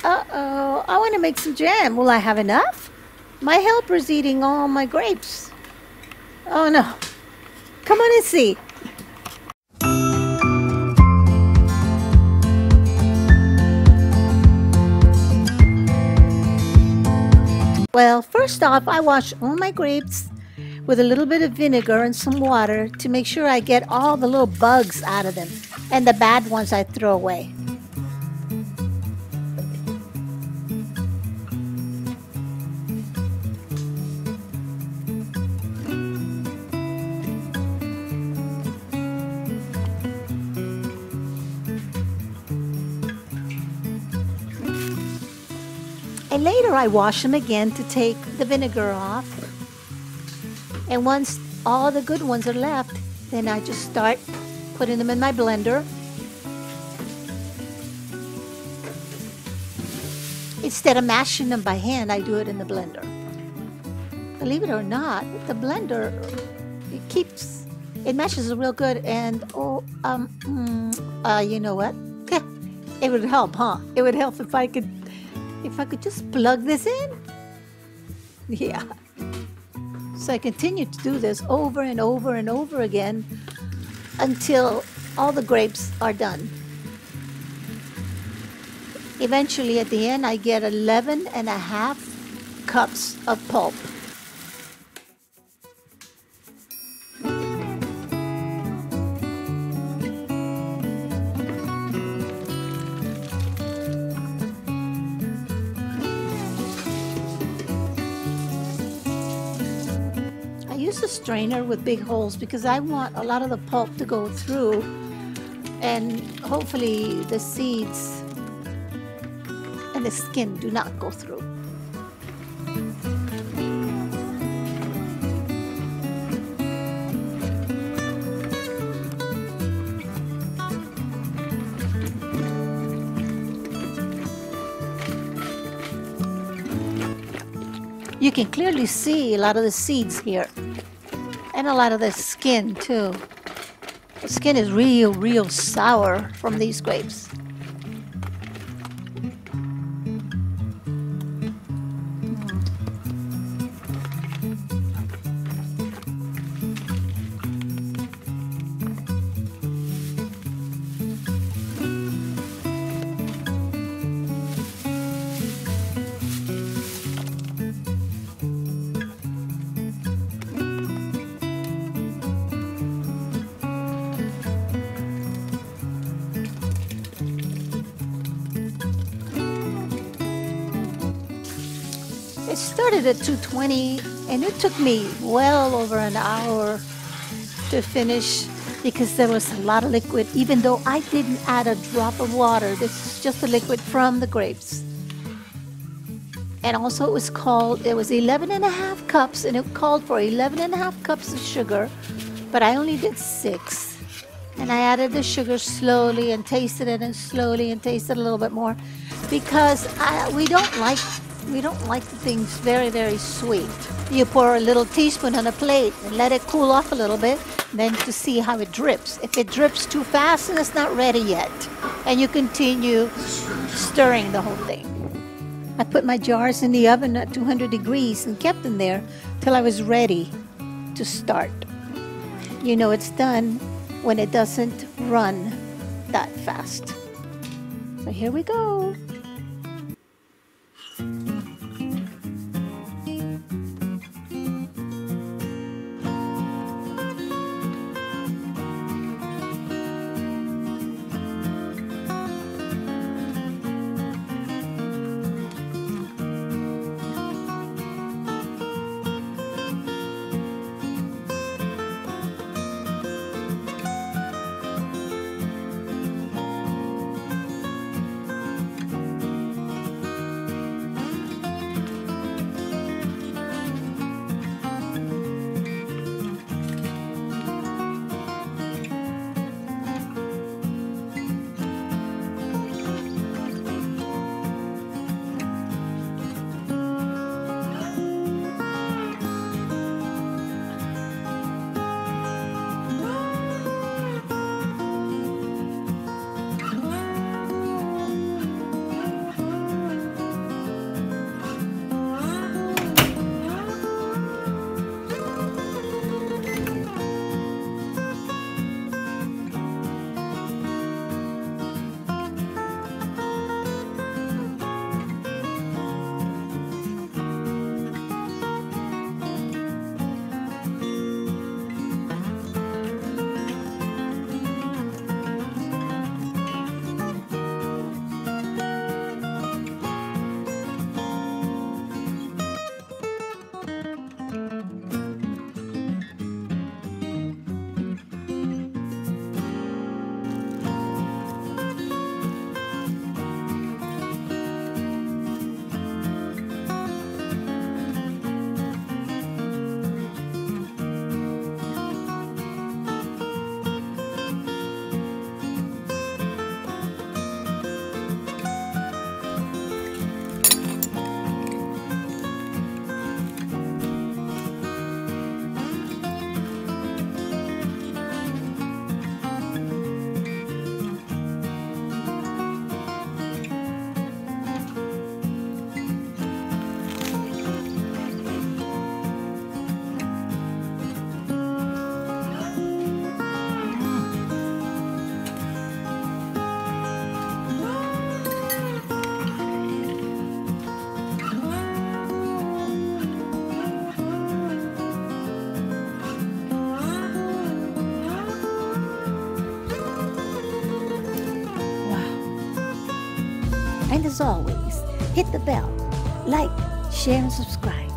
Uh-oh, I want to make some jam. Will I have enough? My helper's eating all my grapes. Oh no. Come on and see. Well, first off, I wash all my grapes with a little bit of vinegar and some water to make sure I get all the little bugs out of them, and the bad ones I throw away. And later I wash them again to take the vinegar off. And once all the good ones are left, then I just start putting them in my blender. Instead of mashing them by hand, I do it in the blender. Believe it or not, the blender, it mashes it real good. And you know what? It would help, huh? It would help if I could just plug this in. Yeah. So I continue to do this over and over and over again until all the grapes are done. Eventually at the end I get 11.5 cups of pulp. A strainer with big holes because I want a lot of the pulp to go through, and hopefully the seeds and the skin do not go through. You can clearly see a lot of the seeds here. And a lot of the skin too. The skin is real sour from these grapes. It started at 220 and it took me well over an hour to finish because there was a lot of liquid, even though I didn't add a drop of water. This is just the liquid from the grapes. And also it was 11.5 cups, and it called for 11.5 cups of sugar, but I only did 6. And I added the sugar slowly and tasted it, and slowly and tasted a little bit more, because we don't like the things very sweet. You pour a little teaspoon on a plate and let it cool off a little bit, then to see how it drips. If it drips too fast, then it's not ready yet. And you continue stirring the whole thing. I put my jars in the oven at 200 degrees and kept them there till I was ready to start. You know it's done when it doesn't run that fast. So here we go. And as always, hit the bell, like, share, and subscribe.